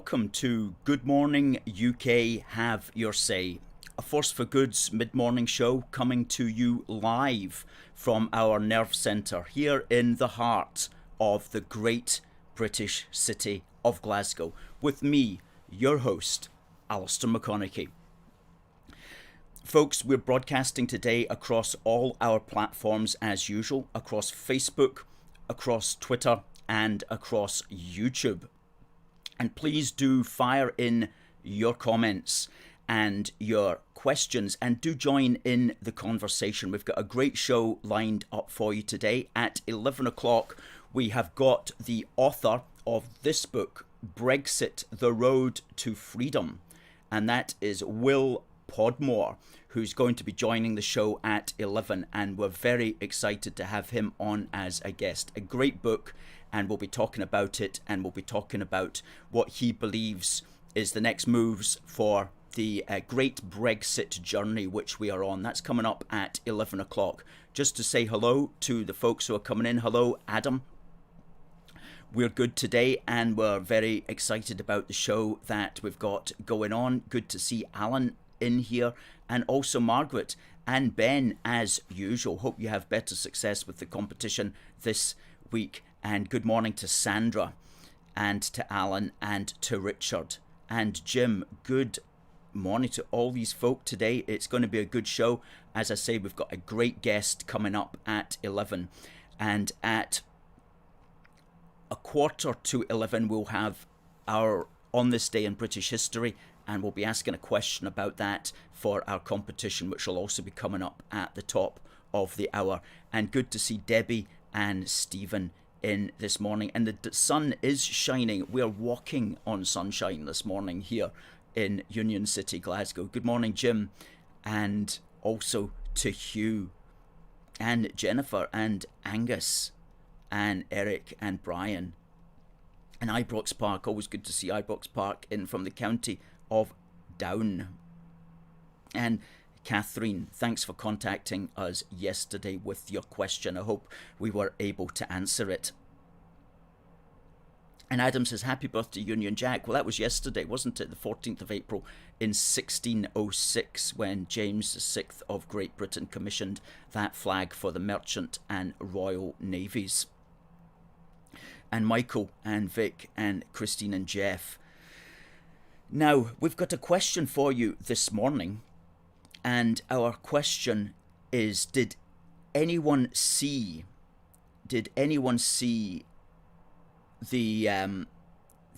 welcome to Good Morning UK Have Your Say, a Force for Good's mid-morning show coming to you live from our nerve centre here in the heart of the great British city of Glasgow, with me, your host, Alistair McConaughey. Folks, we're broadcasting today across all our platforms as usual, across Facebook, across Twitter, and across YouTube. And please do fire in your comments and your questions and do join in the conversation. We've got a great show lined up for you today. At 11 o'clock, we have got the author of this book, Brexit, The Road to Freedom. And that is Will Podmore, who's going to be joining the show at 11. And we're very excited to have him on as a guest. A great book. And we'll be talking about it, and we'll be talking about what he believes is the next moves for the great Brexit journey which we are on. That's coming up at 11 o'clock. Just to say hello to the folks who are coming in. Hello, Adam. We're good today, and we're very excited about the show that we've got going on. Good to see Alan in here, and also Margaret and Ben, as usual. Hope you have better success with the competition this week. And good morning to Sandra, and to Alan, and to Richard, and Jim. Good morning to all these folk today. It's going to be a good show. As I say, we've got a great guest coming up at 11. And at a quarter to 11, we'll have our On This Day in British History, and we'll be asking a question about that for our competition, which will also be coming up at the top of the hour. And good to see Debbie and Stephen in this morning, and the sun is shining. We are walking on sunshine this morning here in Union City, Glasgow. Good morning, Jim, and also to Hugh and Jennifer and Angus and Eric and Brian and Ibrox Park. Always good to see Ibrox Park in from the county of Down. And Catherine, thanks for contacting us yesterday with your question. I hope we were able to answer it. And Adam says, happy birthday, Union Jack. Well, that was yesterday, wasn't it? The 14th of April in 1606, when James VI of Great Britain commissioned that flag for the merchant and royal navies. And Michael and Vic and Christine and Jeff. Now, we've got a question for you this morning. And our question is, did anyone see the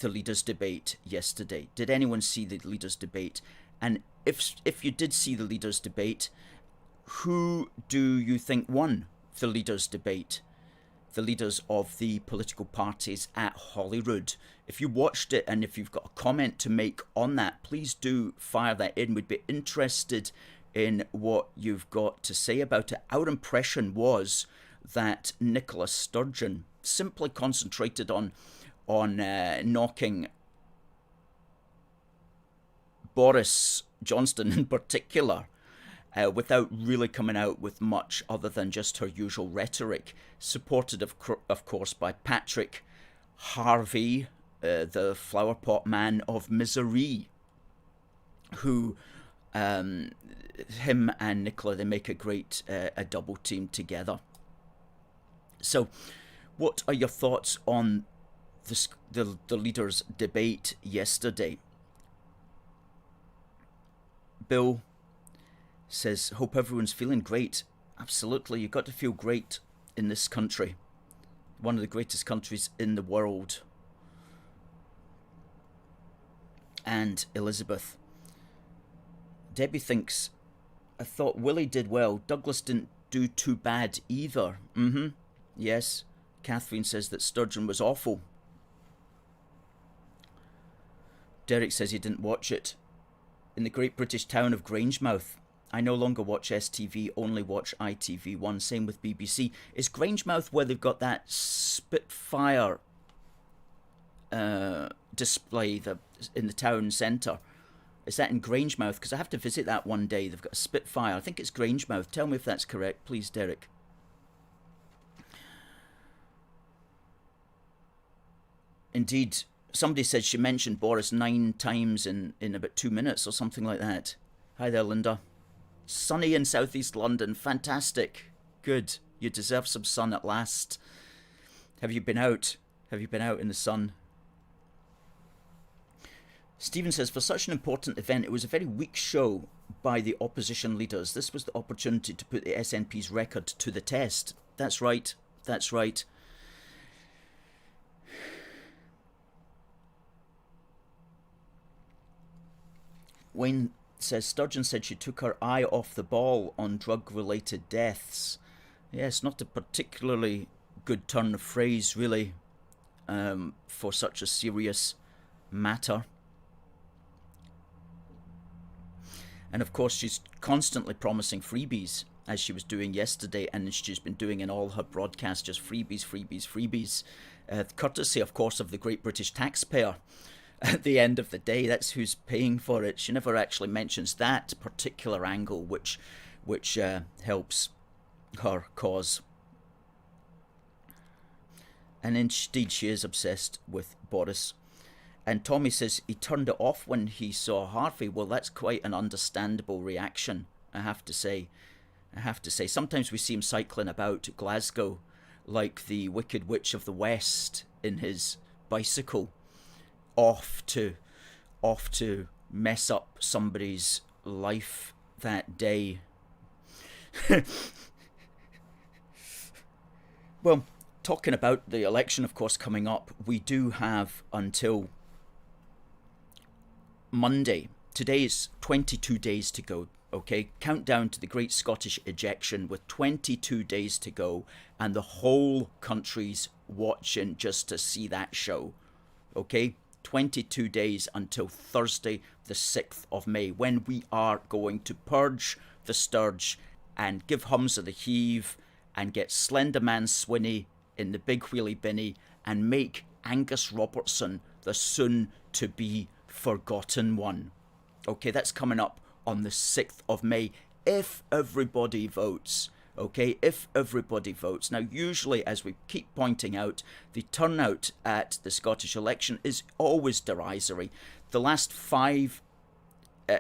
leaders' debate yesterday? Did anyone see the leaders' debate? And if you did see the leaders' debate, who do you think won the leaders' debate? The leaders of the political parties at Holyrood. If you watched it and if you've got a comment to make on that, please do fire that in. We'd be interested in what you've got to say about it. Our impression was that Nicola Sturgeon simply concentrated on knocking Boris Johnson in particular, without really coming out with much other than just her usual rhetoric, supported of course by Patrick Harvey, the flowerpot man of misery, who him and Nicola, they make a great a double team together. So what are your thoughts on the leaders' debate yesterday? Bill says, hope everyone's feeling great. Absolutely, you've got to feel great in this country. One of the greatest countries in the world. And Elizabeth. Debbie thinks, I thought Willie did well. Douglas didn't do too bad either. Yes. Catherine says that Sturgeon was awful. Derek says he didn't watch it. In the great British town of Grangemouth. I no longer watch STV, only watch ITV1. Same with BBC. Is Grangemouth where they've got that Spitfire display in the town centre? Is that in Grangemouth? Because I have to visit that one day. They've got a Spitfire. I think it's Grangemouth. Tell me if that's correct, please, Derek. Indeed, somebody said she mentioned Boris 9 times in about 2 minutes or something like that. Hi there, Linda. Sunny in southeast London. Fantastic. Good. You deserve some sun at last. Have you been out? Have you been out in the sun? Stephen says, for such an important event, it was a very weak show by the opposition leaders. This was the opportunity to put the SNP's record to the test. That's right. That's right. Wayne says, Sturgeon said she took her eye off the ball on drug-related deaths. Yes, not a particularly good turn of phrase, really, for such a serious matter. And of course, she's constantly promising freebies, as she was doing yesterday, and she's been doing in all her broadcasts, just freebies, freebies, freebies. Courtesy, of course, of the great British taxpayer. At the end of the day, that's who's paying for it. She never actually mentions that particular angle, which helps her cause. And indeed, she is obsessed with Boris. And Tommy says he turned it off when he saw Harvey. Well, that's quite an understandable reaction, I have to say. Sometimes we see him cycling about Glasgow like the Wicked Witch of the West in his bicycle, off to mess up somebody's life that day. Well, talking about the election, of course, coming up, we do have until Monday. Today is 22 days to go. Okay, countdown to the great Scottish ejection with 22 days to go, and the whole country's watching just to see that show. Okay, 22 days until Thursday, the 6th of May, when we are going to purge the Sturge and give Humza the heave and get Slenderman Swinney in the big wheelie binny and make Angus Robertson the soon-to-be forgotten one. Okay, that's coming up on the 6th of May, if everybody votes. Okay, if everybody votes. Now, usually, as we keep pointing out, the turnout at the Scottish election is always derisory. The last 5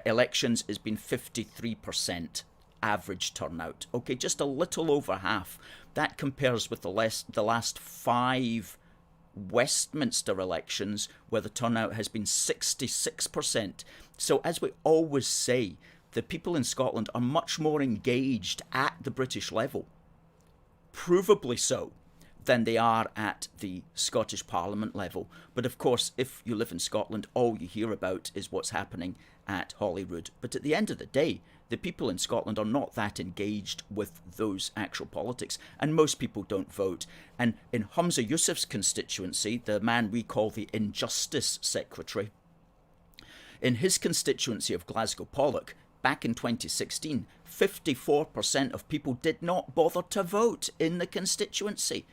elections has been 53% average turnout. Okay, just a little over half. That compares with the last 5 Westminster elections, where the turnout has been 66%. So, as we always say, the people in Scotland are much more engaged at the British level, provably so, than they are at the Scottish Parliament level. But of course, if you live in Scotland, all you hear about is what's happening at Holyrood. But at the end of the day, the people in Scotland are not that engaged with those actual politics, and most people don't vote. And in Humza Yousaf's constituency, the man we call the Injustice Secretary, in his constituency of Glasgow Pollock, back in 2016, 54% of people did not bother to vote in the constituency.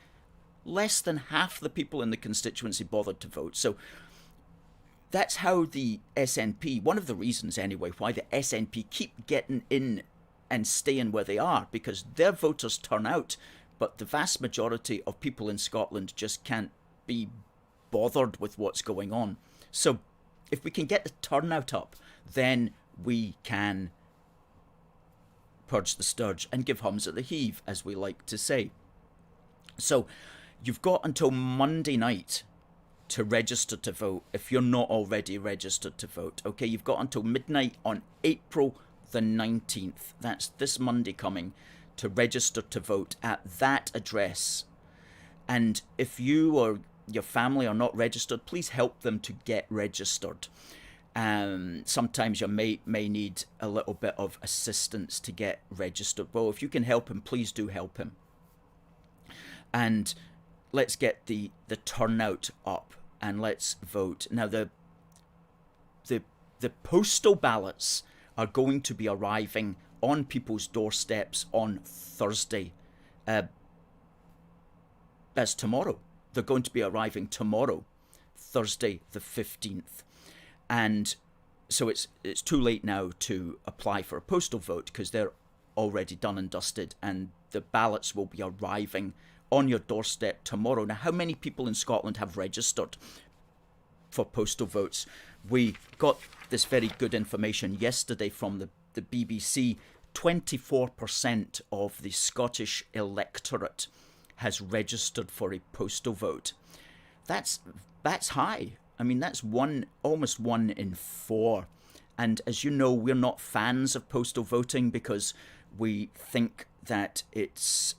Less than half the people in the constituency bothered to vote. So that's how the SNP, one of the reasons anyway, why the SNP keep getting in and staying where they are, because their voters turn out, but the vast majority of people in Scotland just can't be bothered with what's going on. So if we can get the turnout up, then we can purge the Sturge and give Humza the heave, as we like to say. So you've got until Monday night to register to vote if you're not already registered to vote. Okay, you've got until midnight on April the 19th, that's this Monday coming, to register to vote at that address. And if you or your family are not registered, please help them to get registered. Sometimes you may need a little bit of assistance to get registered. Well, if you can help him, please do help him. And let's get the turnout up and let's vote. Now, the postal ballots are going to be arriving on people's doorsteps on Thursday. That's tomorrow. They're going to be arriving tomorrow, Thursday the 15th. And so it's too late now to apply for a postal vote because they're already done and dusted, and the ballots will be arriving on your doorstep tomorrow. Now, how many people in Scotland have registered? for postal votes. We got this very good information yesterday from the BBC. 24% of the Scottish electorate has registered for a postal vote. That's high. I mean, that's almost 1 in 4. And as you know, we're not fans of postal voting because we think that it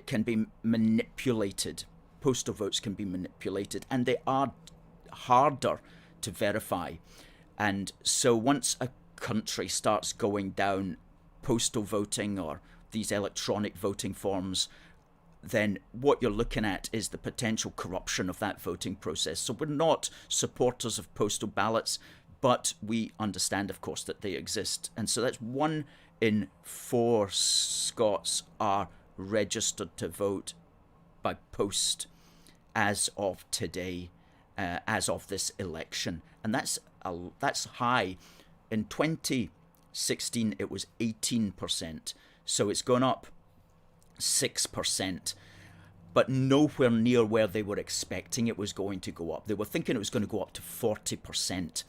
can be manipulated. Postal votes can be manipulated, and they are harder to verify. And so once a country starts going down postal voting or these electronic voting forms, then what you're looking at is the potential corruption of that voting process. So we're not supporters of postal ballots, but we understand, of course, that they exist. And so that's 1 in 4 Scots are registered to vote by post as of today, as of this election. And that's high. In 2016, it was 18%. So it's gone up 6%, but nowhere near where they were expecting it was going to go up. They were thinking it was going to go up to 40%,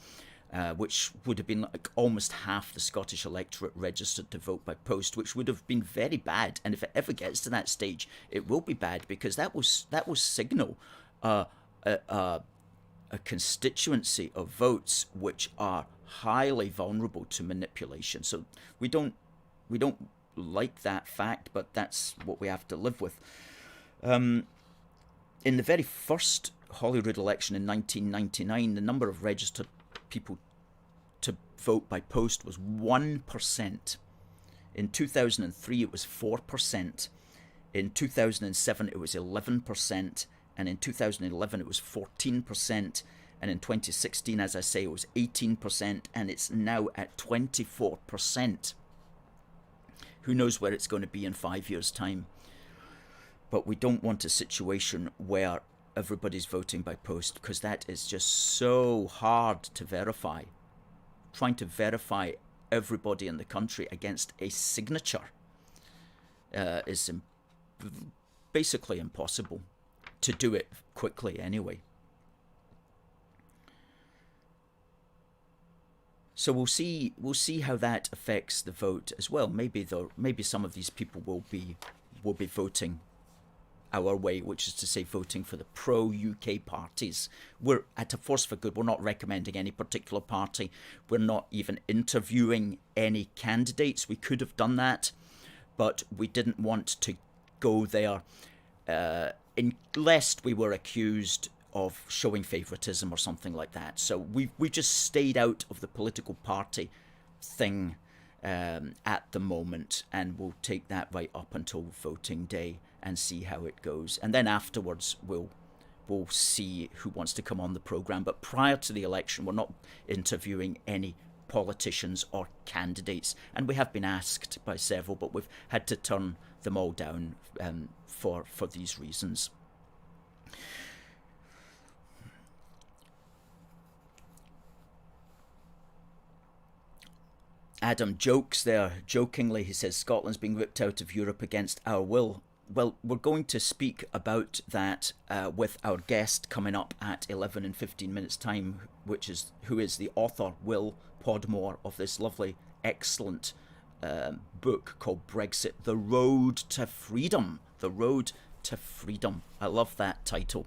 which would have been like almost half the Scottish electorate registered to vote by post, which would have been very bad. And if it ever gets to that stage, it will be bad, because that will signal a constituency of votes which are highly vulnerable to manipulation. So we don't like that fact, but that's what we have to live with. In the very first Holyrood election in 1999, the number of registered people to vote by post was 1%. In 2003, it was 4%. In 2007, it was 11%. And in 2011, it was 14%. And in 2016, as I say, it was 18%. And it's now at 24%. Who knows where it's going to be in 5 years' time. But we don't want a situation where everybody's voting by post, because that is just so hard to verify. Trying to verify everybody in the country against a signature is basically impossible to do it quickly anyway. So we'll see how that affects the vote as well. Maybe some of these people will be voting our way, which is to say voting for the pro-UK parties. We're at A Force for Good. We're not recommending any particular party. We're not even interviewing any candidates. We could have done that, but we didn't want to go there lest we were accused of showing favouritism or something like that. So we just stayed out of the political party thing at the moment, and we'll take that right up until voting day and see how it goes. And then afterwards we'll see who wants to come on the programme. But prior to the election, we're not interviewing any politicians or candidates. And we have been asked by several, but we've had to turn them all down for these reasons. Adam jokes there, jokingly. He says, Scotland's being ripped out of Europe against our will. Well, we're going to speak about that with our guest coming up at 11 and 15 minutes time, who is the author, Will Podmore, of this lovely, excellent book called Brexit, The Road to Freedom. The Road to Freedom. I love that title.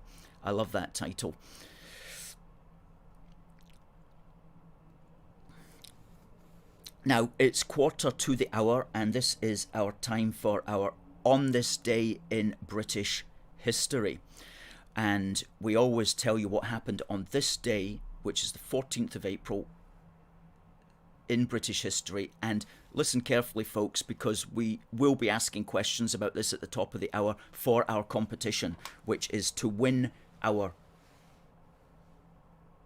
Now, it's 1:45, and this is our time for our On This Day in British History. And we always tell you what happened on this day, which is the 14th of April in British history. And listen carefully, folks, because we will be asking questions about this at the top of the hour for our competition, which is to win our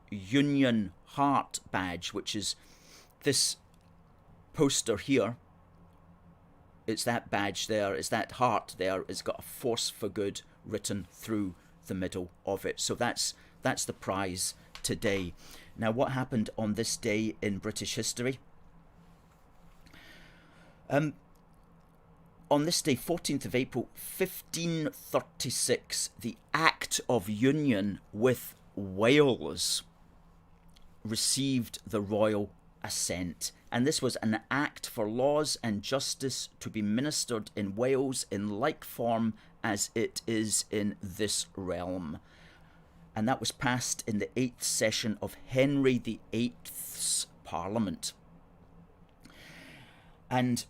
Union Heart badge, which is this poster here. It's that badge there, it's that heart there. It's got A Force for Good written through the middle of it. So that's the prize today. Now, what happened on this day in British history? On this day, 14th of April, 1536, the Act of Union with Wales received the royal assent, and this was an act for laws and justice to be ministered in Wales in like form as it is in this realm. And that was passed in the 8th session of Henry VIII's Parliament. And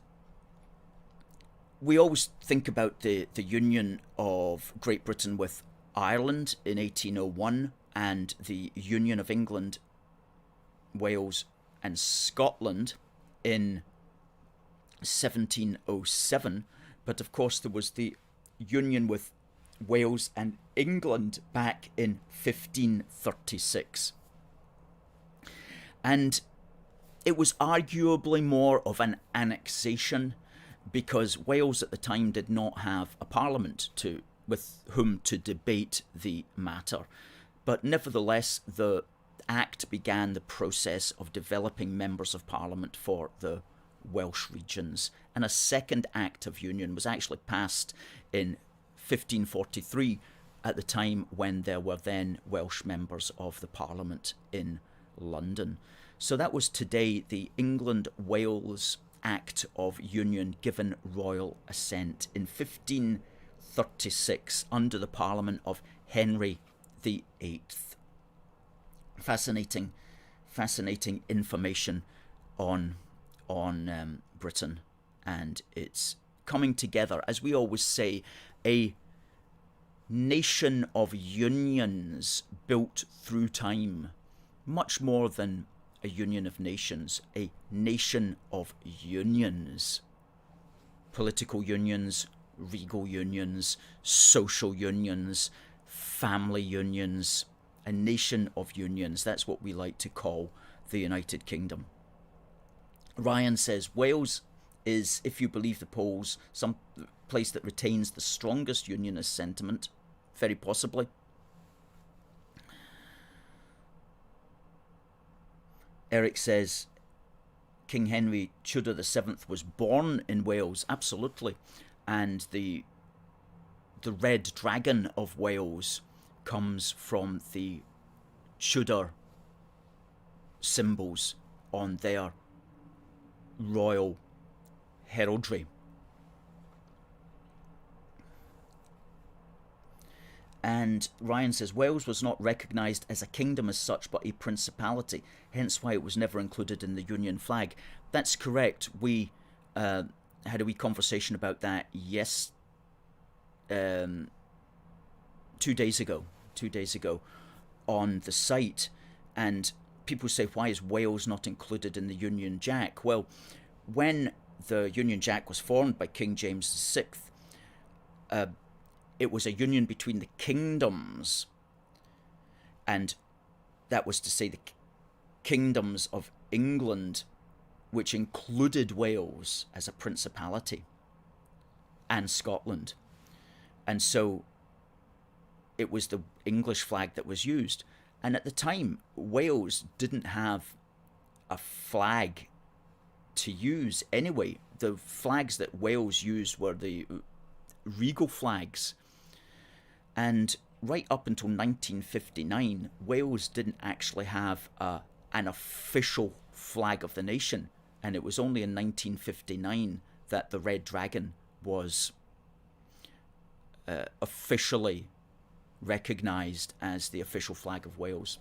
we always think about the union of Great Britain with Ireland in 1801 and the Union of England, Wales and Scotland in 1707, but of course there was the union with Wales and England back in 1536. And it was arguably more of an annexation because Wales at the time did not have a parliament with whom to debate the matter. But nevertheless, the Act began the process of developing members of Parliament for the Welsh regions, and a second Act of Union was actually passed in 1543 at the time when there were then Welsh members of the Parliament in London. So that was today the England-Wales Act of Union given royal assent in 1536 under the Parliament of Henry VIII. Fascinating information on Britain and its coming together. As we always say, a nation of unions built through time, much more than a union of nations, a nation of unions. Political unions, regal unions, social unions, family unions, a nation of unions. That's what we like to call the United Kingdom. Ryan says, Wales is, if you believe the polls, some place that retains the strongest unionist sentiment. Very possibly. Eric says, King Henry Tudor VII was born in Wales. Absolutely. And the Red Dragon of Wales comes from the Tudor symbols on their royal heraldry. And Ryan says, Wales was not recognised as a kingdom as such, but a principality, hence why it was never included in the Union flag. That's correct. We had a wee conversation about that 2 days ago on the site, and people say, why is Wales not included in the Union Jack? Well, when the Union Jack was formed by King James VI, it was a union between the kingdoms, and that was to say the kingdoms of England, which included Wales as a principality, and Scotland. And so it was the English flag that was used. And at the time, Wales didn't have a flag to use anyway. The flags that Wales used were the regal flags. And right up until 1959, Wales didn't actually have an official flag of the nation. And it was only in 1959 that the Red Dragon was officially recognised as the official flag of Wales.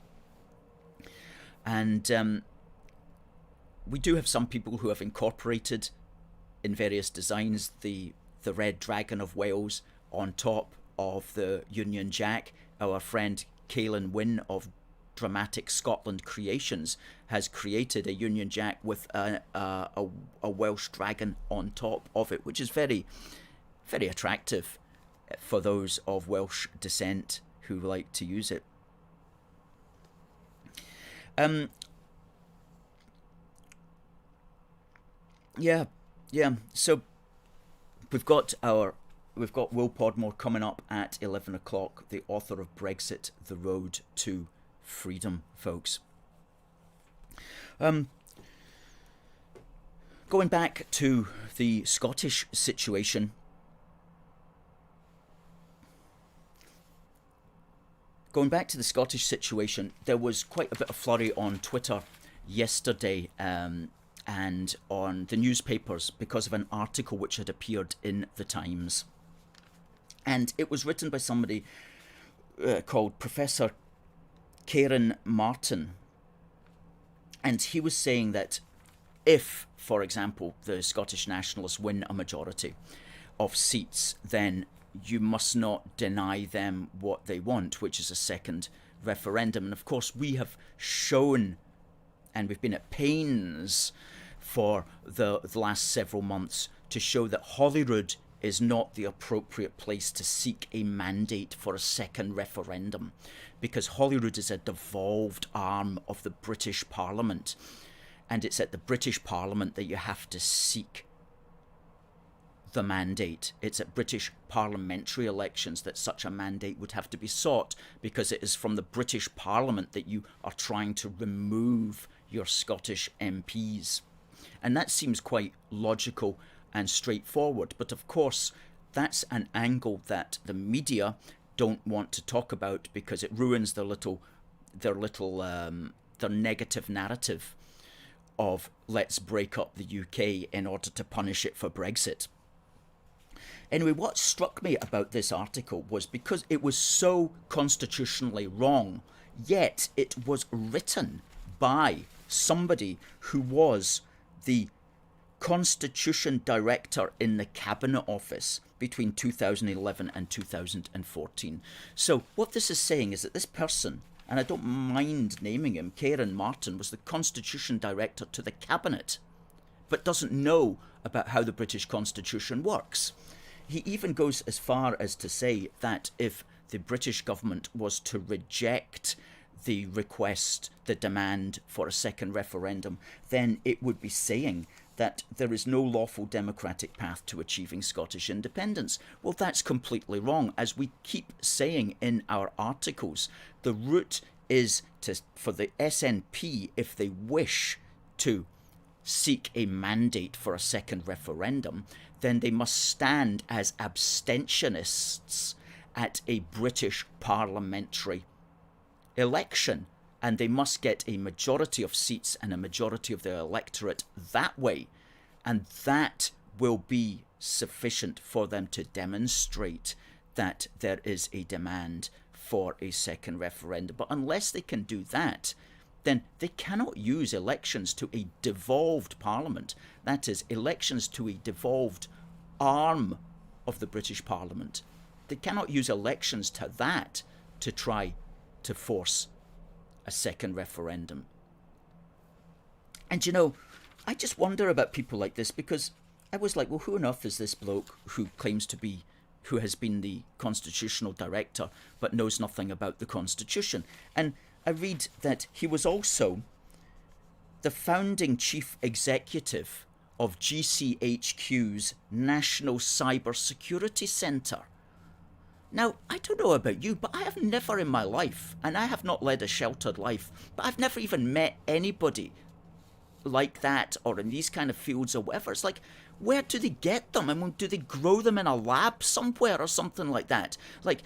And we do have some people who have incorporated in various designs the Red Dragon of Wales on top of the Union Jack. Our friend Caelan Wynne of Dramatic Scotland Creations has created a Union Jack with a Welsh dragon on top of it, which is very, very attractive for those of Welsh descent who like to use it. Yeah. So we've got Will Podmore coming up at 11 o'clock, the author of Brexit, The Road to Freedom, folks. Going back to the Scottish situation, going back to the Scottish situation, there was quite a bit of flurry on Twitter yesterday and on the newspapers because of an article which had appeared in the Times. And it was written by somebody called Professor Kieran Martin. And he was saying that if, for example, the Scottish Nationalists win a majority of seats, then you must not deny them what they want, which is a second referendum. And of course, we have shown, and we've been at pains for the last several months to show that Holyrood is not the appropriate place to seek a mandate for a second referendum, because Holyrood is a devolved arm of the British Parliament, and it's at the British Parliament that you have to seek the mandate. It's at British parliamentary elections that such a mandate would have to be sought, because it is from the British Parliament that you are trying to remove your Scottish MPs. And that seems quite logical and straightforward, but of course that's an angle that the media don't want to talk about because it ruins their negative narrative of let's break up the UK in order to punish it for Brexit. Anyway, what struck me about this article was because it was so constitutionally wrong, yet it was written by somebody who was the Constitution Director in the Cabinet Office between 2011 and 2014. So what this is saying is that this person, and I don't mind naming him, Kieran Martin, was the Constitution Director to the Cabinet, but doesn't know about how the British Constitution works. He even goes as far as to say that if the British government was to reject the request, the demand for a second referendum, then it would be saying that there is no lawful democratic path to achieving Scottish independence. Well, that's completely wrong. As we keep saying in our articles, the route is for the SNP, if they wish to seek a mandate for a second referendum, then they must stand as abstentionists at a British parliamentary election, and they must get a majority of seats and a majority of their electorate that way, and that will be sufficient for them to demonstrate that there is a demand for a second referendum. But unless they can do that, then they cannot use elections to a devolved parliament, that is, elections to a devolved arm of the British Parliament. They cannot use elections to that to try to force a second referendum. And you know, I just wonder about people like this, because I was like, well, who on earth is this bloke who claims to be, who has been the constitutional director but knows nothing about the Constitution? And I read that he was also the founding chief executive of GCHQ's National Cyber Security Centre. Now, I don't know about you, but I have never in my life, and I have not led a sheltered life, but I've never even met anybody like that or in these kind of fields or whatever. It's like, where do they get them? I mean, do they grow them in a lab somewhere or something like that? Like,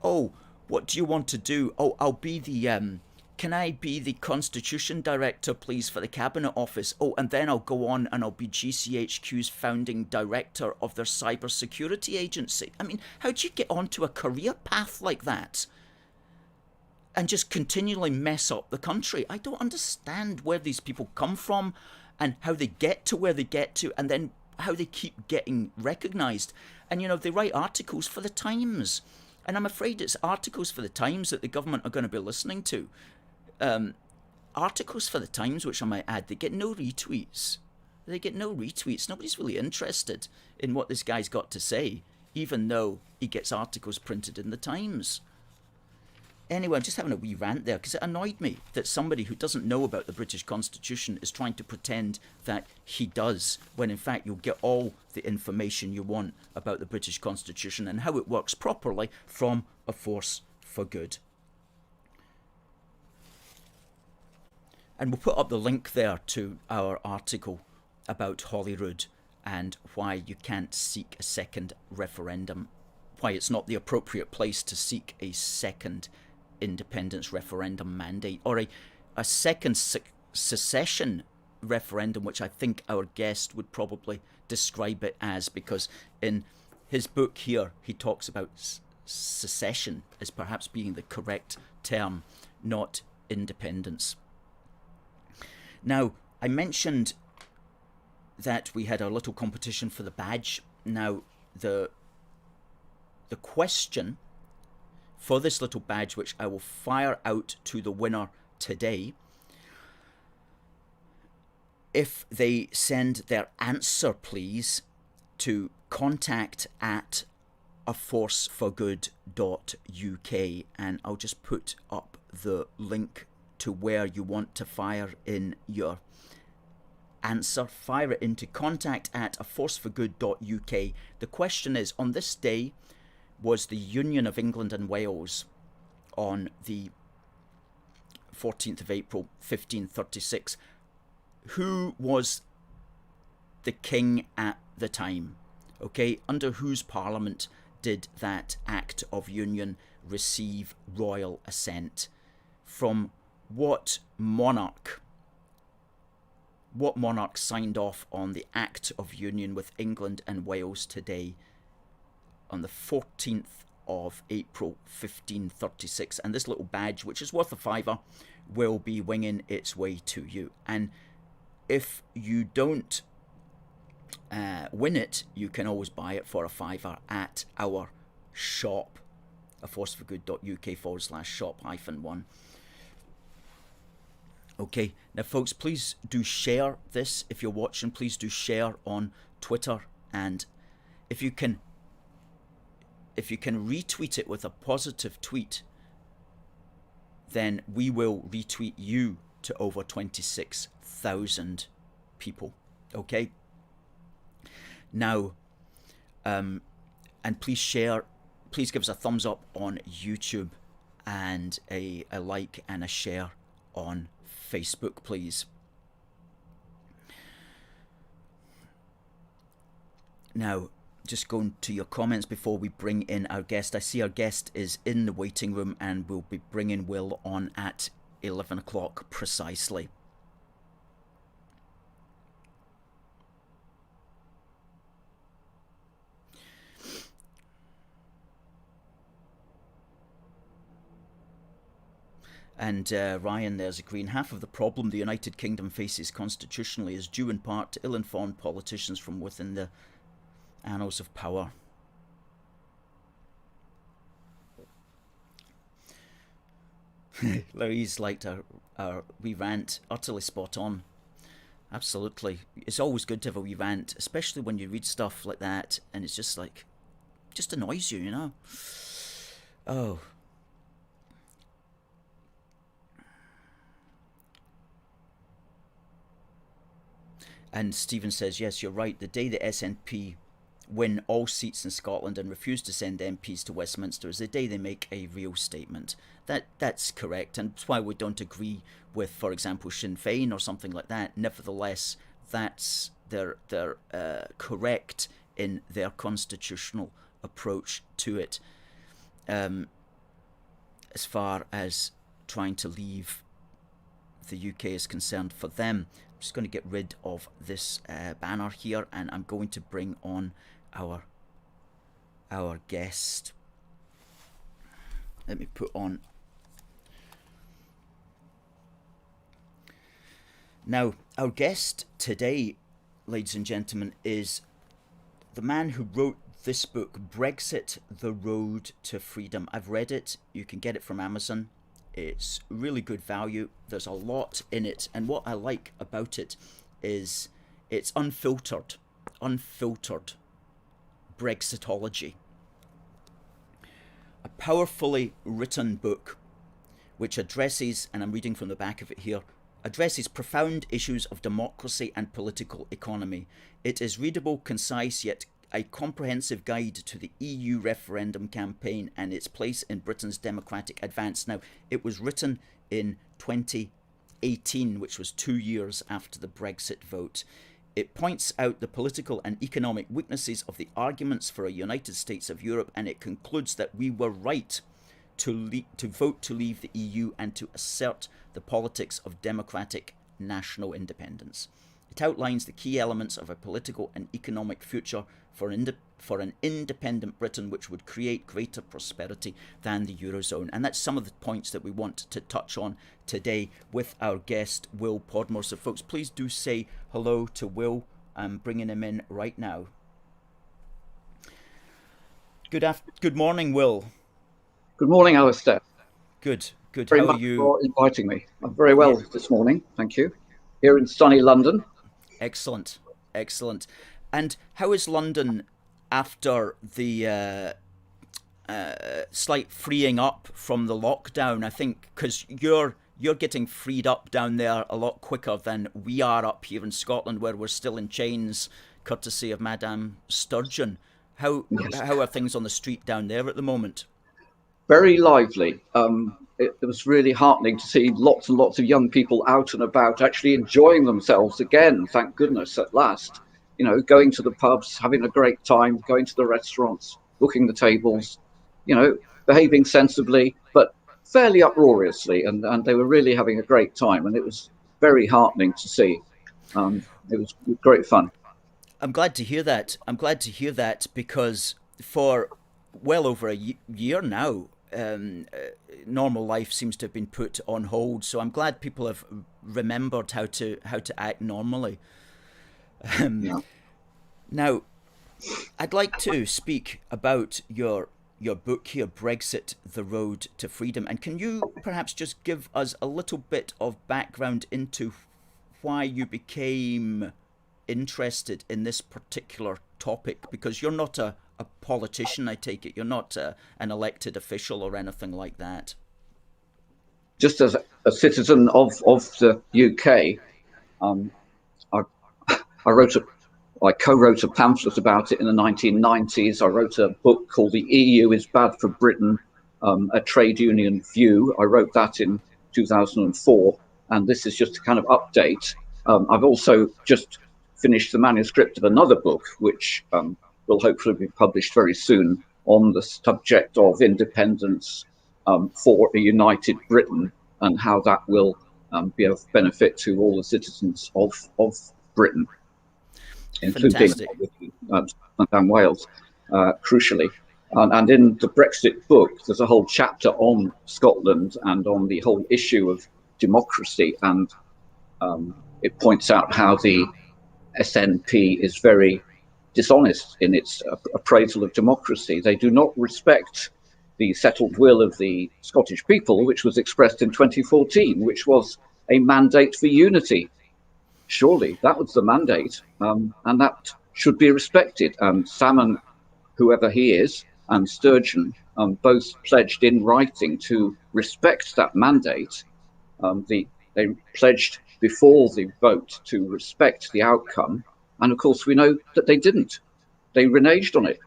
oh, what do you want to do? Oh, I'll be the, can I be the Constitution Director, please, for the Cabinet Office? Oh, and then I'll go on and I'll be GCHQ's founding director of their cyber security agency. I mean, how do you get onto a career path like that and just continually mess up the country? I don't understand where these people come from and how they get to where they get to, and then how they keep getting recognised. And, you know, they write articles for the Times. And I'm afraid it's articles for the Times that the government are going to be listening to. Articles for the Times, which I might add, they get no retweets. They get no retweets. Nobody's really interested in what this guy's got to say, even though he gets articles printed in the Times. Anyway, I'm just having a wee rant there because it annoyed me that somebody who doesn't know about the British Constitution is trying to pretend that he does, when in fact you'll get all the information you want about the British Constitution and how it works properly from A Force for Good. And we'll put up the link there to our article about Holyrood and why you can't seek a second referendum, why it's not the appropriate place to seek a second independence referendum mandate, or a second secession referendum, which I think our guest would probably describe it as, because in his book here he talks about secession as perhaps being the correct term, not independence. Now, I mentioned that we had our little competition for the badge. Now, the question for this little badge, which I will fire out to the winner today, if they send their answer, please, to contact@aforceforgood.uk, and I'll just put up the link to where you want to fire in your answer. Fire it into contact@aforceforgood.uk. The question is, on this day was the Union of England and Wales on the 14th of April 1536. Who was the king at the time? Okay, under whose parliament did that Act of Union receive royal assent? From what monarch? What monarch signed off on the Act of Union with England and Wales today on the 14th of April 1536? And this little badge, which is worth a £5, will be winging its way to you. And if you don't win it, you can always buy it for a £5 at our shop, aforceforgood.uk/shop-1. Okay, now folks, please do share this. If you're watching, please do share on Twitter, and if you can retweet it with a positive tweet, then we will retweet you to over 26,000 people. Okay, now and please share, please give us a thumbs up on YouTube and a like and a share on Facebook, please. Now, just going to your comments before we bring in our guest. I see our guest is in the waiting room, and we'll be bringing Will on at 11 o'clock precisely. And Ryan there's agreeing, half of the problem the United Kingdom faces constitutionally is due in part to ill-informed politicians from within the annals of power. Louise liked our wee rant, utterly spot on. Absolutely. It's always good to have a wee rant, especially when you read stuff like that and it's just like, just annoys you, you know. Oh. And Stephen says, yes, you're right. The day the SNP win all seats in Scotland and refuse to send MPs to Westminster is the day they make a real statement. That's correct, and that's why we don't agree with, for example, Sinn Féin or something like that. Nevertheless, that's they're correct in their constitutional approach to it, as far as trying to leave the UK is concerned for them. I'm just going to get rid of this banner here, and I'm going to bring on our guest. Let me put on. Now, our guest today, ladies and gentlemen, is the man who wrote this book, Brexit, The Road to Freedom. I've read it. You can get it from Amazon. It's really good value. There's a lot in it, and what I like about it is it's unfiltered Brexitology. A powerfully written book which addresses, and I'm reading from the back of it here, addresses profound issues of democracy and political economy. It is readable, concise, yet a comprehensive guide to the EU referendum campaign and its place in Britain's democratic advance. Now, it was written in 2018, which was 2 years after the Brexit vote. It points out the political and economic weaknesses of the arguments for a United States of Europe, and it concludes that we were right to vote to leave the EU and to assert the politics of democratic national independence. It outlines the key elements of a political and economic future for an independent Britain which would create greater prosperity than the Eurozone. And that's some of the points that we want to touch on today with our guest, Will Podmore. So folks, please do say hello to Will. I'm bringing him in right now. Good morning, Will. Good morning, Alistair. Good. Very How much are you? for inviting me. I'm very well this morning, thank you. Here in sunny London. Excellent. And how is London after the slight freeing up from the lockdown? I think because you're getting freed up down there a lot quicker than we are up here in Scotland, where we're still in chains, courtesy of Madame Sturgeon. How are things on the street down there at the moment? Very lively. It was really heartening to see lots and lots of young people out and about, actually enjoying themselves again, thank goodness, at last. You know, going to the pubs, having a great time, going to the restaurants, booking the tables, you know, behaving sensibly, but fairly uproariously. And they were really having a great time. And it was very heartening to see. It was great fun. I'm glad to hear that because for well over a year now, normal life seems to have been put on hold. So I'm glad people have remembered how to act normally. Now, I'd like to speak about your book here, Brexit, The Road to Freedom. And can you perhaps just give us a little bit of background into why you became interested in this particular topic? Because you're not a politician, I take it. You're not an elected official or anything like that. Just as a citizen of the UK, I co-wrote a pamphlet about it in the 1990s. I wrote a book called The EU is Bad for Britain, a trade union view. I wrote that in 2004, and this is just a kind of update. I've also just finished the manuscript of another book, which will hopefully be published very soon, on the subject of independence for a united Britain and how that will be of benefit to all the citizens of Britain, including and Wales, crucially. And in the Brexit book, there's a whole chapter on Scotland and on the whole issue of democracy. And it points out how the SNP is very dishonest in its appraisal of democracy. They do not respect the settled will of the Scottish people, which was expressed in 2014, which was a mandate for unity. Surely that was the mandate, and that should be respected. And Salmon, whoever he is, and Sturgeon both pledged in writing to respect that mandate. They pledged before the vote to respect the outcome. And of course, we know that they didn't. They reneged on it.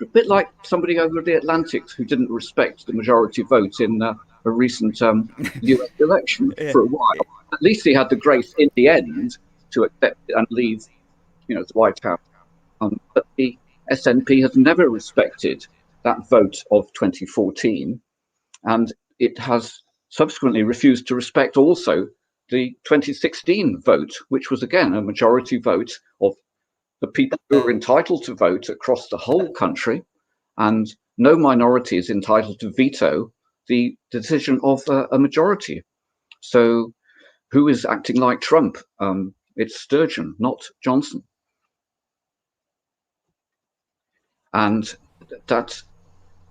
A bit like somebody over the Atlantic who didn't respect the majority vote in a recent US election for a while. At least he had the grace in the end to accept it and leave, the White House. But the SNP has never respected that vote of 2014, and it has subsequently refused to respect also the 2016 vote, which was again a majority vote of the people who are entitled to vote across the whole country, and no minority is entitled to veto the decision of a majority. So who is acting like Trump? It's Sturgeon, not Johnson. And that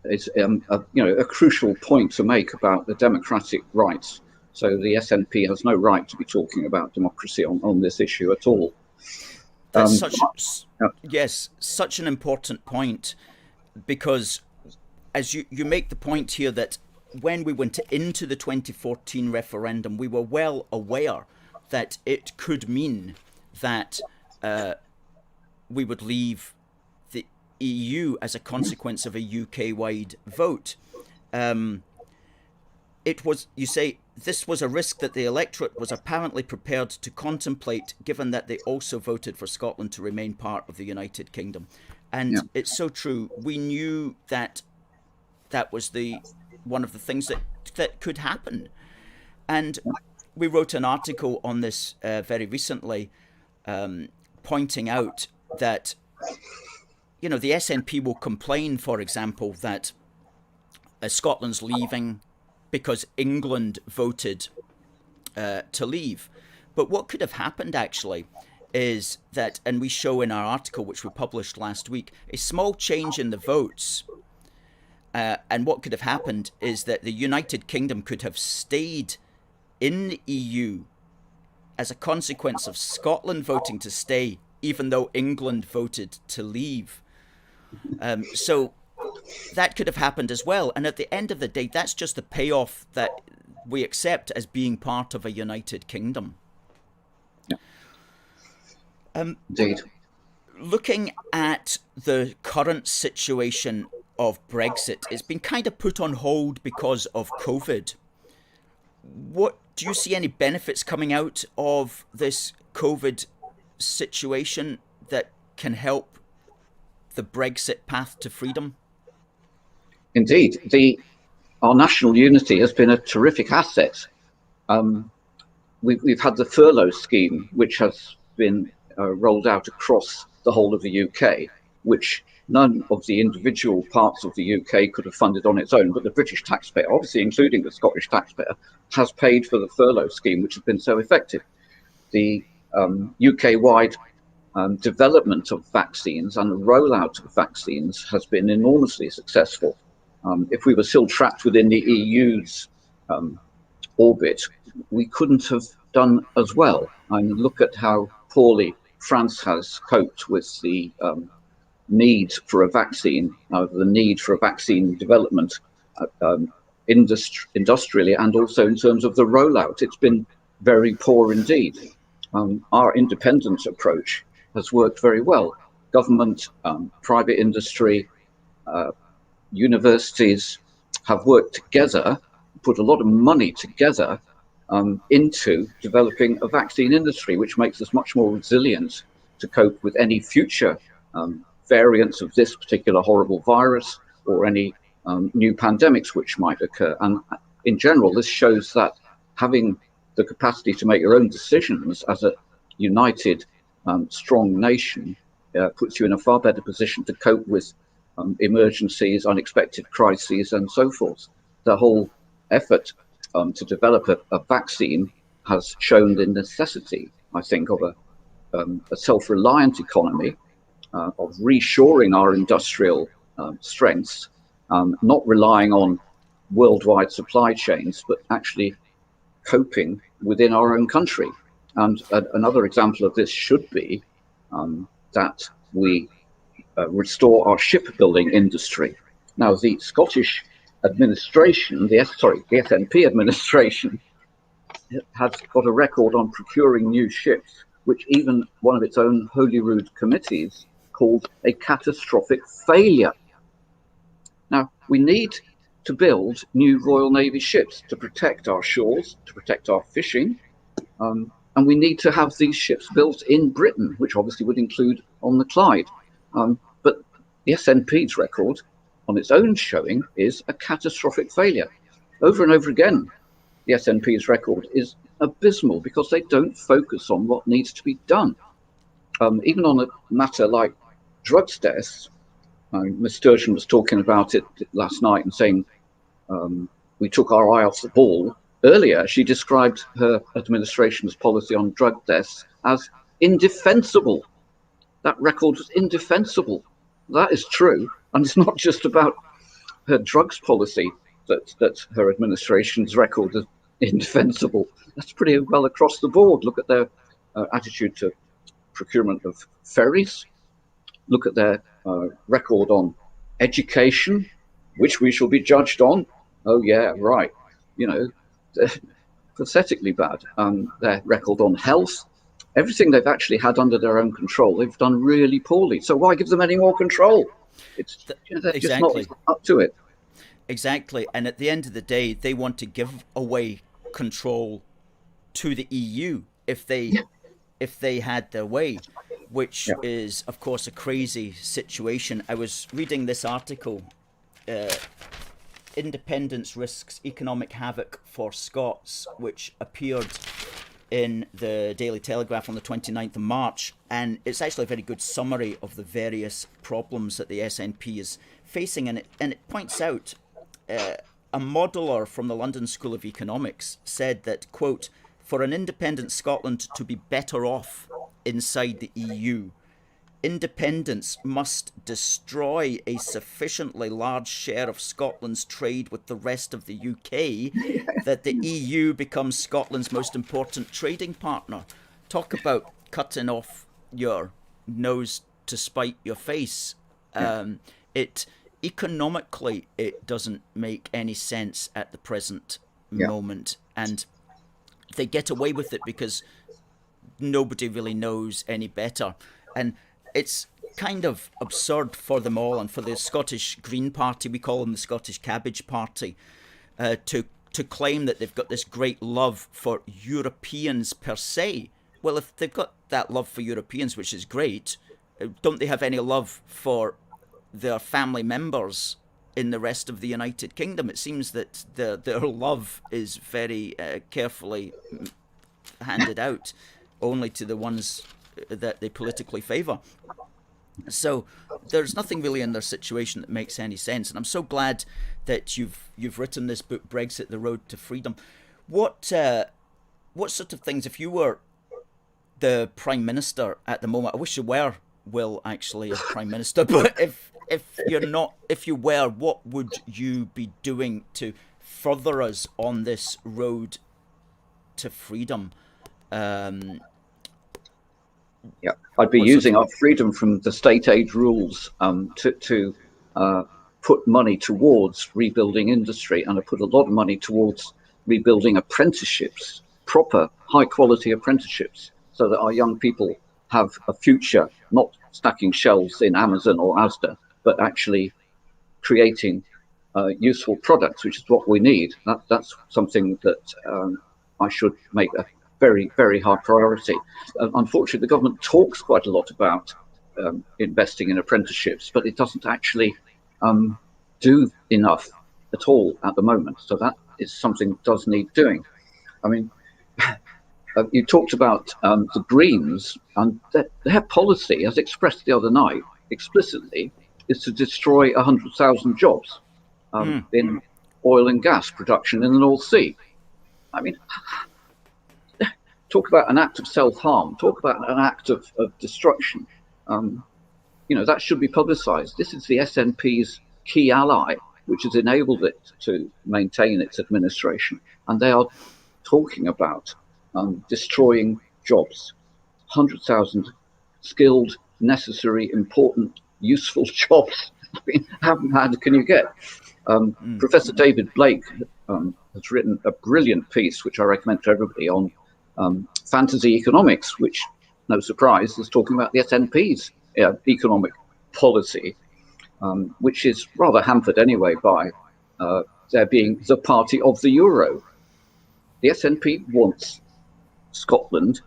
is a crucial point to make about the democratic rights. So the SNP has no right to be talking about democracy on this issue at all. That's such an important point, because as you make the point here that when we went into the 2014 referendum, we were well aware that it could mean that we would leave the EU as a consequence of a UK-wide vote. It was, you say, this was a risk that the electorate was apparently prepared to contemplate, given that they also voted for Scotland to remain part of the United Kingdom. And it's so true. We knew that that was the one of the things that could happen. And we wrote an article on this very recently, pointing out that, the SNP will complain, for example, that Scotland's leaving because England voted to leave. But what could have happened actually is that, and we show in our article which we published last week, a small change in the votes. And what could have happened is that the United Kingdom could have stayed in the EU as a consequence of Scotland voting to stay, even though England voted to leave. So that could have happened as well. And at the end of the day, that's just the payoff that we accept as being part of a United Kingdom. Indeed. Looking at the current situation of Brexit, it's been kind of put on hold because of COVID. What do you see any benefits coming out of this COVID situation that can help the Brexit path to freedom? Indeed, our national unity has been a terrific asset. We've had the furlough scheme, which has been rolled out across the whole of the UK, which none of the individual parts of the UK could have funded on its own, but the British taxpayer, obviously including the Scottish taxpayer, has paid for the furlough scheme, which has been so effective. The UK-wide development of vaccines and the rollout of vaccines has been enormously successful. If we were still trapped within the EU's orbit, we couldn't have done as well. And look at how poorly France has coped with the need for a vaccine, the need for a vaccine development industrially and also in terms of the rollout. It's been very poor indeed. Our independent approach has worked very well. Government, private industry, universities have worked together, put a lot of money together into developing a vaccine industry, which makes us much more resilient to cope with any future variants of this particular horrible virus or any new pandemics which might occur. And in general, this shows that having the capacity to make your own decisions as a united, strong nation puts you in a far better position to cope with emergencies, unexpected crises, and so forth. The whole effort to develop a vaccine has shown the necessity, I think, of a self-reliant economy, of reshoring our industrial strengths, not relying on worldwide supply chains, but actually coping within our own country. And another example of this should be that we restore our shipbuilding industry. Now, the Scottish administration, the SNP administration, has got a record on procuring new ships, which even one of its own Holyrood committees called a catastrophic failure. Now, we need to build new Royal Navy ships to protect our shores, to protect our fishing, and we need to have these ships built in Britain, which obviously would include on the Clyde. But the SNP's record on its own showing is a catastrophic failure. Over and over again, the SNP's record is abysmal because they don't focus on what needs to be done. Even on a matter like drugs deaths, Ms. Sturgeon was talking about it last night and saying we took our eye off the ball. Earlier, she described her administration's policy on drug deaths as indefensible. That record was indefensible. That is true. And it's not just about her drugs policy that her administration's record is indefensible. That's pretty well across the board. Look at their attitude to procurement of ferries. Look at their record on education, which we shall be judged on. Oh, yeah, right. Pathetically bad. Their record on health. Everything they've actually had under their own control, they've done really poorly. So why give them any more control? They're exactly. just not up to it. Exactly. And at the end of the day, they want to give away control to the EU if they had their way, which is, of course, a crazy situation. I was reading this article independence risks economic havoc for Scots, which appeared in the Daily Telegraph on the 29th of March, and it's actually a very good summary of the various problems that the SNP is facing, and it points out a modeller from the London School of Economics said that, quote, for an independent Scotland to be better off inside the EU, independence must destroy a sufficiently large share of Scotland's trade with the rest of the UK that the EU becomes Scotland's most important trading partner. Talk about cutting off your nose to spite your face. Economically, it doesn't make any sense at the present moment, and they get away with it because nobody really knows any better. And it's kind of absurd for them all, and for the Scottish Green Party, we call them the Scottish Cabbage Party, to claim that they've got this great love for Europeans per se. Well, if they've got that love for Europeans, which is great, don't they have any love for their family members in the rest of the United Kingdom? It seems that their love is very carefully handed out only to the ones that they politically favour. So there's nothing really in their situation that makes any sense. And I'm so glad that you've written this book, Brexit: The Road to Freedom. What sort of things, if you were the Prime Minister at the moment, I wish you were, Will, actually, as Prime Minister, but if you're not, if you were, what would you be doing to further us on this road to freedom? I'd be using our freedom from the state aid rules to put money towards rebuilding industry, and I put a lot of money towards rebuilding apprenticeships, proper high quality apprenticeships, so that our young people have a future, not stacking shelves in Amazon or Asda, but actually creating useful products, which is what we need. That's something that I should make a very, very high priority. Unfortunately, the government talks quite a lot about investing in apprenticeships, but it doesn't actually do enough at all at the moment. So that is something that does need doing. I mean, you talked about the Greens, and their policy, as expressed the other night, explicitly, is to destroy 100,000 jobs in oil and gas production in the North Sea. I mean, talk about an act of self-harm, talk about an act of destruction. That should be publicised. This is the SNP's key ally, which has enabled it to maintain its administration. And they are talking about destroying jobs. 100,000 skilled, necessary, important, useful jobs. I mean, how bad can you get? Professor David Blake has written a brilliant piece, which I recommend to everybody, on fantasy economics, which, no surprise, is talking about the SNP's economic policy, which is rather hampered anyway by there being the party of the euro. The SNP wants Scotland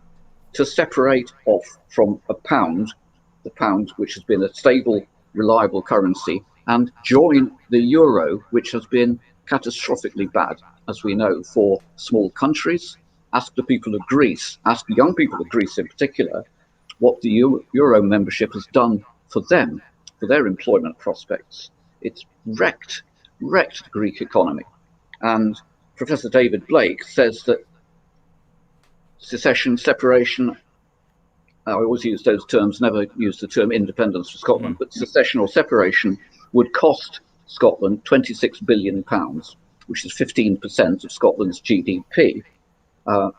to separate off from the pound, which has been a stable, reliable currency, and join the euro, which has been catastrophically bad, as we know, for small countries. Ask the people of Greece, ask the young people of Greece in particular, what the euro membership has done for them, for their employment prospects. It's wrecked the Greek economy. And Professor David Blake says that secession, separation, I always use those terms, never use the term independence for Scotland, but secession or separation would cost Scotland £26 billion, which is 15% of Scotland's GDP.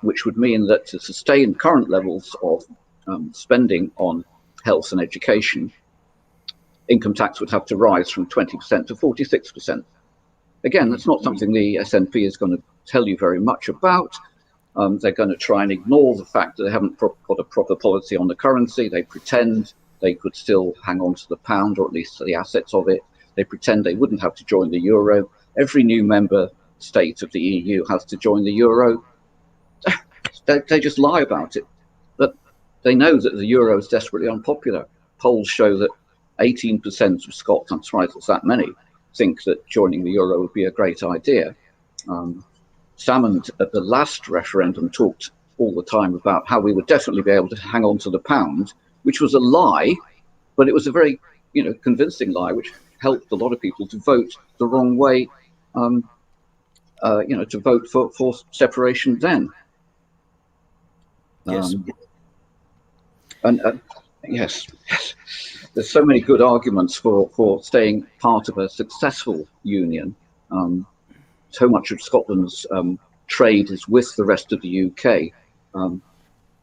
Which would mean that to sustain current levels of spending on health and education, income tax would have to rise from 20% to 46%. Again, that's not something the SNP is going to tell you very much about. They're going to try and ignore the fact that they haven't got a proper policy on the currency. They pretend they could still hang on to the pound, or at least to the assets of it. They pretend they wouldn't have to join the euro. Every new member state of the EU has to join the euro. They just lie about it. But they know that the euro is desperately unpopular. Polls show that 18% of Scots, I'm surprised it's that many, think that joining the euro would be a great idea. Salmond at the last referendum talked all the time about how we would definitely be able to hang on to the pound, which was a lie, but it was a very, convincing lie, which helped a lot of people to vote the wrong way, to vote for separation then. Yes. Yes, there's so many good arguments for staying part of a successful union. So much of Scotland's trade is with the rest of the UK,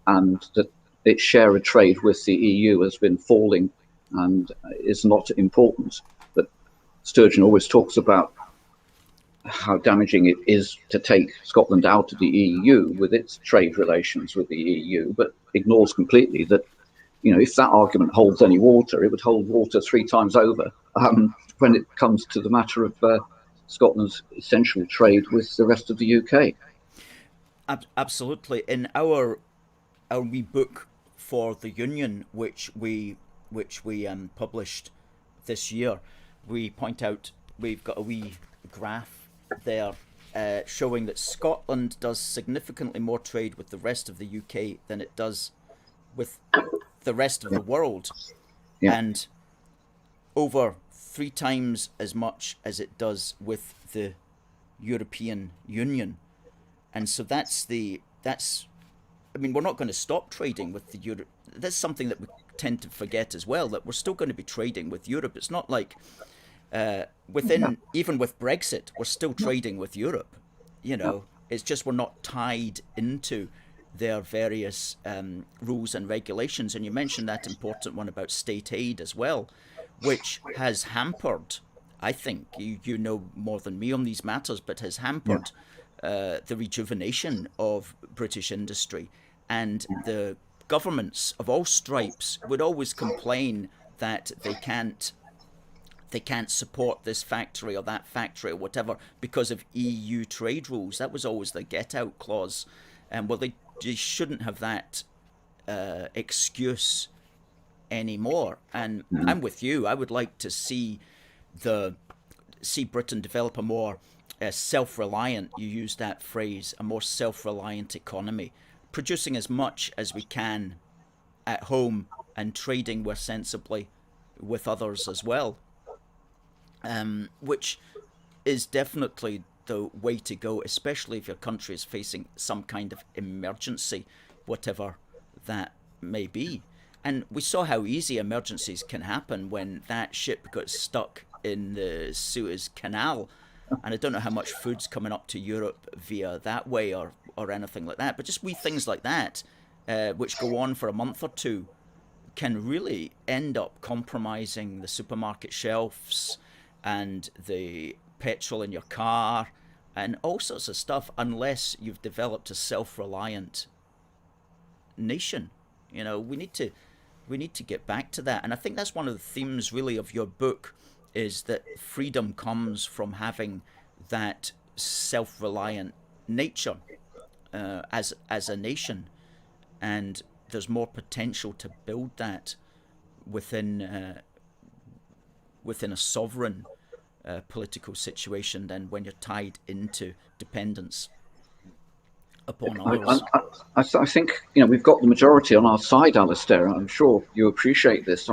and that its share of trade with the EU has been falling and is not important. But Sturgeon always talks about how damaging it is to take Scotland out of the EU with its trade relations with the EU, but ignores completely that, if that argument holds any water, it would hold water 3 times over when it comes to the matter of Scotland's essential trade with the rest of the UK. Absolutely. In our wee book for the Union, which we published this year, we point out, we've got a wee graph there showing that Scotland does significantly more trade with the rest of the UK than it does with the rest of the world, and over 3 times as much as it does with the European Union. And so we're not going to stop trading with the Europe. That's something that we tend to forget as well, that we're still going to be trading with Europe. It's not like even with Brexit, we're still trading with Europe. It's just we're not tied into their various rules and regulations. And you mentioned that important one about state aid as well, which has hampered, I think, you know more than me on these matters, but has hampered the rejuvenation of British industry. And the governments of all stripes would always complain that they can't support this factory or that factory or whatever because of EU trade rules. That was always the get out clause. And they shouldn't have that excuse anymore. And I'm with you. I would like to see Britain develop a more self-reliant, you use that phrase, a more self-reliant economy, producing as much as we can at home and trading more sensibly with others as well, which is definitely the way to go, especially if your country is facing some kind of emergency, whatever that may be. And we saw how easy emergencies can happen when that ship got stuck in the Suez Canal. And I don't know how much food's coming up to Europe via that way or anything like that. But just wee things like that, which go on for a month or two, can really end up compromising the supermarket shelves and the petrol in your car and all sorts of stuff, unless you've developed a self-reliant nation. We need to get back to that. And I think that's one of the themes really of your book, is that freedom comes from having that self-reliant nature as a nation, and there's more potential to build that within a sovereign political situation than when you're tied into dependence upon others. I think we've got the majority on our side, Alistair. I'm sure you appreciate this.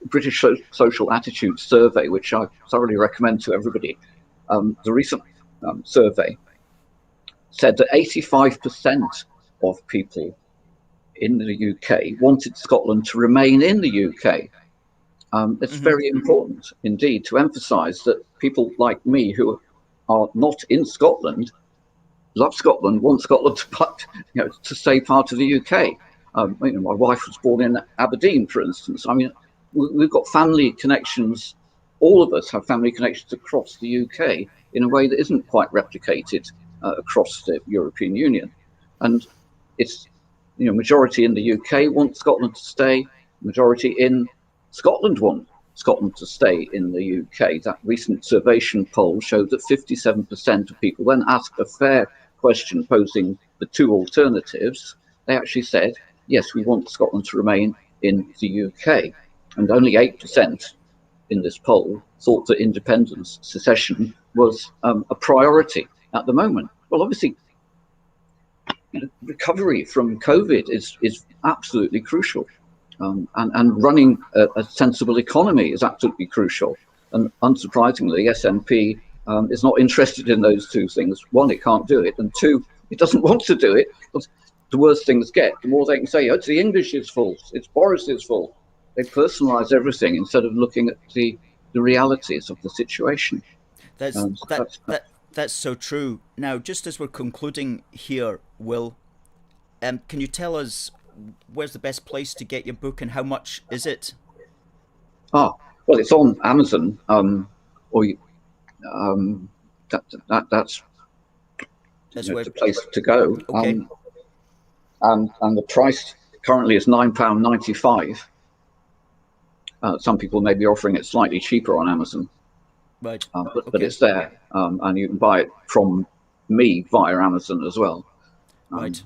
British Social Attitudes Survey, which I thoroughly recommend to everybody, the recent survey said that 85% of people in the UK wanted Scotland to remain in the UK. It's very important indeed to emphasise that people like me who are not in Scotland love Scotland, want Scotland to stay part of the UK. My wife was born in Aberdeen, for instance. We've got family connections. All of us have family connections across the UK in a way that isn't quite replicated across the European Union. And it's, majority in the UK want Scotland to stay. Majority in Scotland want Scotland to stay in the UK. That recent Survation poll showed that 57% of people, when asked a fair question posing the 2 alternatives, they actually said, yes, we want Scotland to remain in the UK. And only 8% in this poll thought that independence, secession, was a priority at the moment. Well, obviously, recovery from COVID is absolutely crucial, and running a sensible economy is absolutely crucial. And unsurprisingly, SNP is not interested in those two things. One, it can't do it, and two, it doesn't want to do it. Because the worse things get, the more they can say, "Oh, it's the English's fault. It's Boris's fault." They personalise everything instead of looking at the realities of the situation. That's so true. Now, just as we're concluding here, Will, can you tell us where's the best place to get your book and how much is it? Well, it's on Amazon, or that's the place to go. Okay. And the price currently is £9.95. Some people may be offering it slightly cheaper on Amazon. Right. But it's there, and you can buy it from me via Amazon as well. Right.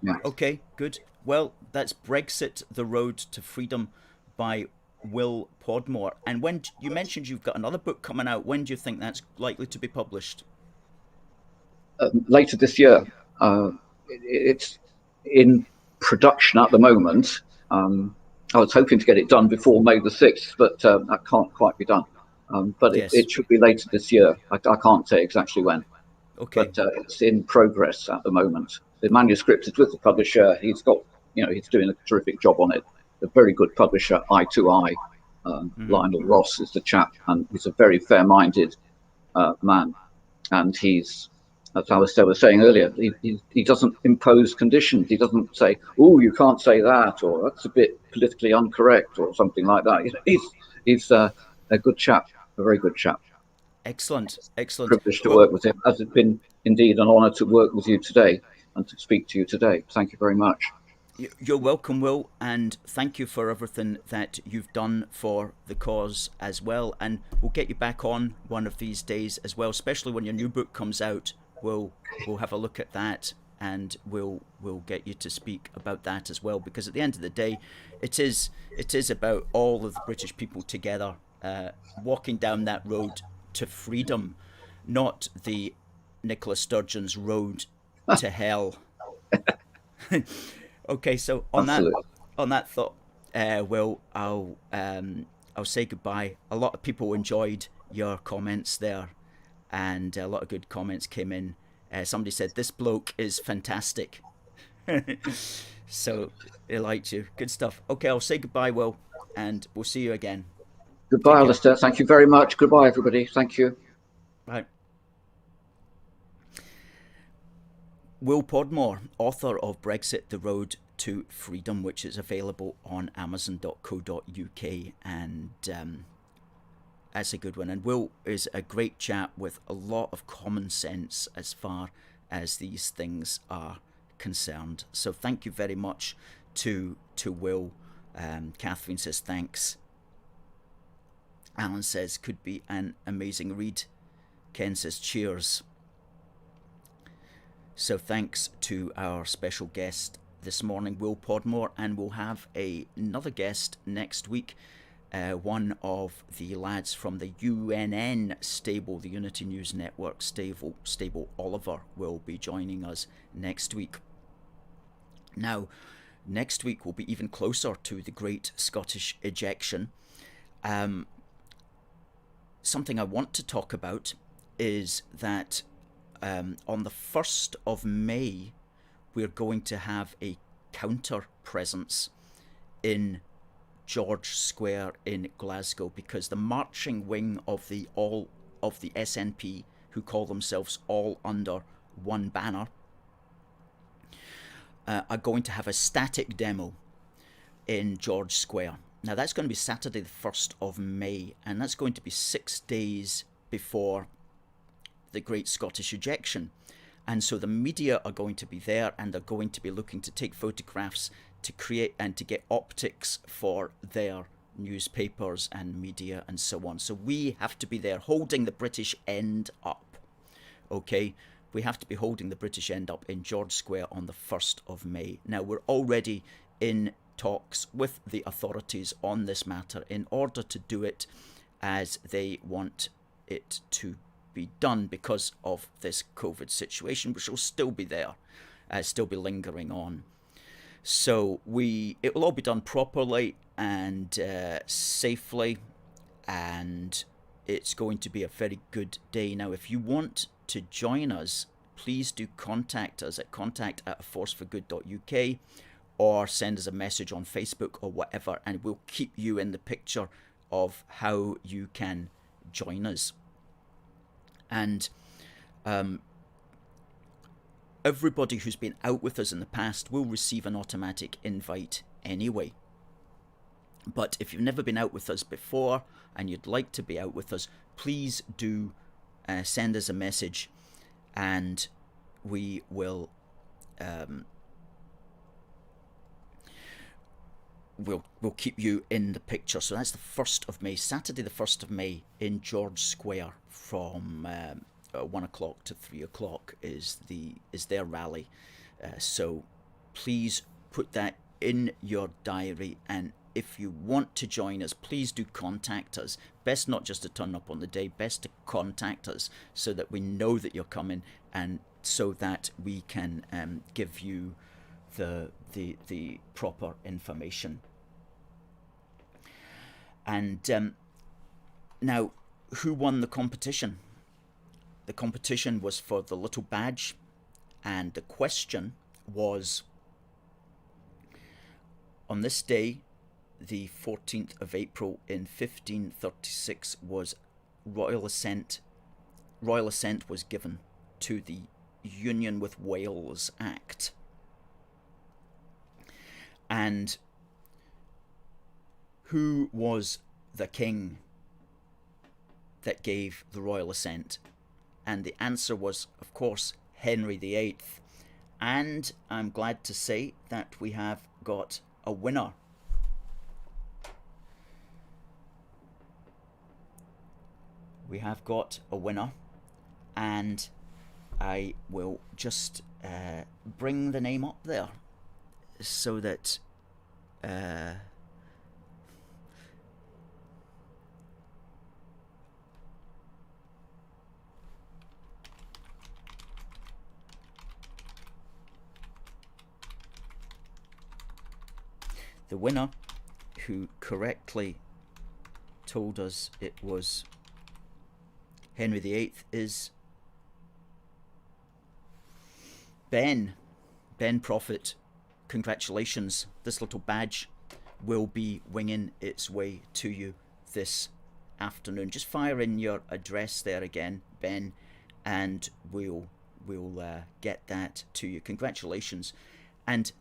Yeah. Okay, good. Well, that's Brexit, The Road to Freedom by Will Podmore. And when you mentioned you've got another book coming out, when do you think that's likely to be published? Later this year. It's in production at the moment. I was hoping to get it done before May the 6th, but that can't quite be done. But yes. it should be later this year. I can't say exactly when. Okay. But it's in progress at the moment. The manuscript is with the publisher. He's doing a terrific job on it. A very good publisher, Eye to Eye. Lionel Ross is the chap, and he's a very fair-minded man. And he's, as I was saying earlier, he doesn't impose conditions. He doesn't say, "Oh, you can't say that," or "That's a bit politically incorrect," or something like that. He's a good chap, a very good chap. Excellent. Privileged to work with him. Has it been indeed an honour to work with you today and to speak to you today? Thank you very much. You're welcome, Will, and thank you for everything that you've done for the cause as well. And we'll get you back on one of these days as well, especially when your new book comes out. We'll have a look at that, and we'll get you to speak about that as well, because at the end of the day, it is about all of the British people together, walking down that road to freedom, not the Nicola Sturgeon's road to hell. Okay, so on that thought, Will, I'll say goodbye. A lot of people enjoyed your comments there, and a lot of good comments came in. Somebody said this bloke is fantastic, so they liked you. Good stuff. Okay, I'll say goodbye, Will, and we'll see you again. Goodbye, Alistair. Thank you very much. Goodbye, everybody. Thank you. Right. Will Podmore, author of Brexit, The Road to Freedom, which is available on amazon.co.uk, and that's a good one. And Will is a great chap with a lot of common sense as far as these things are concerned. So thank you very much to Will. Catherine says thanks. Alan says could be an amazing read. Ken says cheers. So thanks to our special guest this morning, Will Podmore, and we'll have another guest next week. One of the lads from the UNN stable, the Unity News Network stable, Oliver, will be joining us next week. Now, next week will be even closer to the Great Scottish Ejection. Something I want to talk about is that on the 1st of May, we're going to have a counter presence in George Square in Glasgow, because the marching wing of the SNP, who call themselves All Under One Banner, are going to have a static demo in George Square. Now that's going to be Saturday the 1st of May, and that's going to be 6 days before the Great Scottish Ejection. And so the media are going to be there, and they're going to be looking to take photographs to create and to get optics for their newspapers and media and so on. So we have to be there holding the British end up. Okay, we have to be holding the British end up in George Square on the 1st of May. Now we're already in talks with the authorities on this matter in order to do it as they want it to be done because of this COVID situation, which will still be there, still be lingering on. So it will all be done properly and safely, and it's going to be a very good day. Now, if you want to join us, please do contact us at contact@aforceforgood.uk or send us a message on Facebook or whatever, and we'll keep you in the picture of how you can join us. And everybody who's been out with us in the past will receive an automatic invite anyway. But if you've never been out with us before and you'd like to be out with us, please do send us a message, and we will we'll keep you in the picture. So that's the 1st of May, Saturday the 1st of May in George Square from 1 o'clock to 3 o'clock is their rally. So please put that in your diary, and if you want to join us, please do contact us. Best not just to turn up on the day, best to contact us so that we know that you're coming, and so that we can give you the proper information. And now, who won the competition? The competition was for the little badge, and the question was, on this day, the 14th of April in 1536, was royal assent was given to the Union with Wales Act. And who was the king that gave the royal assent? And the answer was, of course, Henry VIII. And I'm glad to say that we have got a winner. We have got a winner, and I will just bring the name up there so that the winner, who correctly told us it was Henry VIII, is Ben Prophet. Congratulations. This little badge will be winging its way to you this afternoon. Just fire in your address there again, Ben, and we'll get that to you. Congratulations. And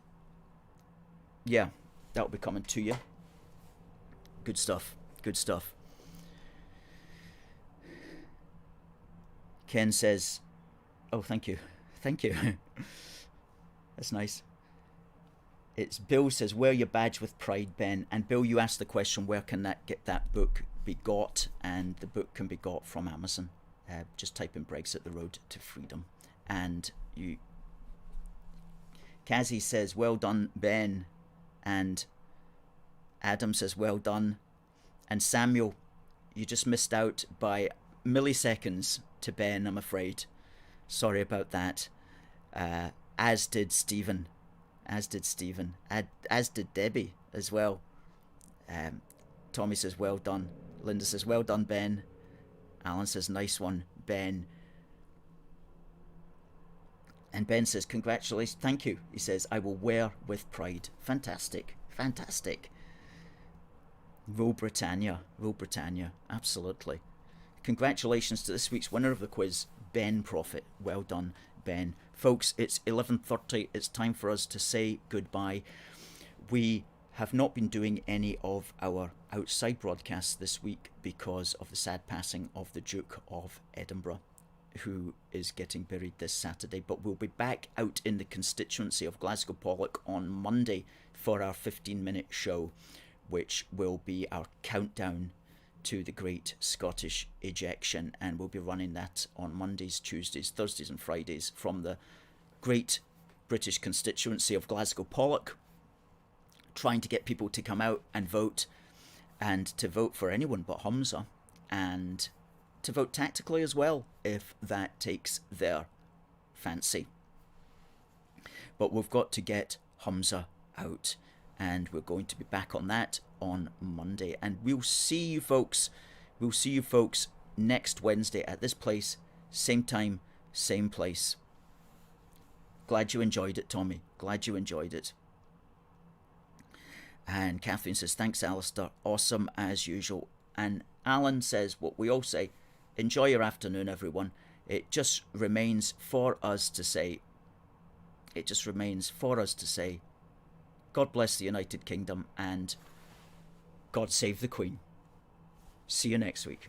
yeah, that'll be coming to you. Good stuff. Good stuff. Ken says, oh, thank you. Thank you. That's nice. It's Bill says, wear your badge with pride, Ben. And Bill, you asked the question, where can that book be got? And the book can be got from Amazon. Just type in Brexit, the Road to Freedom. And you... Kazi says, well done, Ben. And Adam says, well done. And Samuel, you just missed out by milliseconds to Ben, I'm afraid. Sorry about that. As did Stephen. As did Debbie as well. Tommy says, well done. Linda says, well done, Ben. Alan says, nice one, Ben. And Ben says, congratulations, thank you. He says, I will wear with pride. Fantastic, fantastic. Rule Britannia, absolutely. Congratulations to this week's winner of the quiz, Ben Prophet. Well done, Ben. Folks, it's 11:30. It's time for us to say goodbye. We have not been doing any of our outside broadcasts this week because of the sad passing of the Duke of Edinburgh, who is getting buried this Saturday. But we'll be back out in the constituency of Glasgow Pollock on Monday for our 15-minute show, which will be our countdown to the Great Scottish Ejection, and we'll be running that on Mondays, Tuesdays, Thursdays and Fridays from the Great British constituency of Glasgow Pollock. trying to get people to come out and vote, and to vote for anyone but Humza, and to vote tactically as well if that takes their fancy. But we've got to get Humza out, and we're going to be back on that on Monday, and we'll see you folks next Wednesday at this place, same time, same place. Glad you enjoyed it, Tommy. Glad you enjoyed it. And Catherine says, thanks, Alistair. Awesome as usual. And Alan says what we all say, enjoy your afternoon, everyone. It just remains for us to say, God bless the United Kingdom and God save the Queen. See you next week.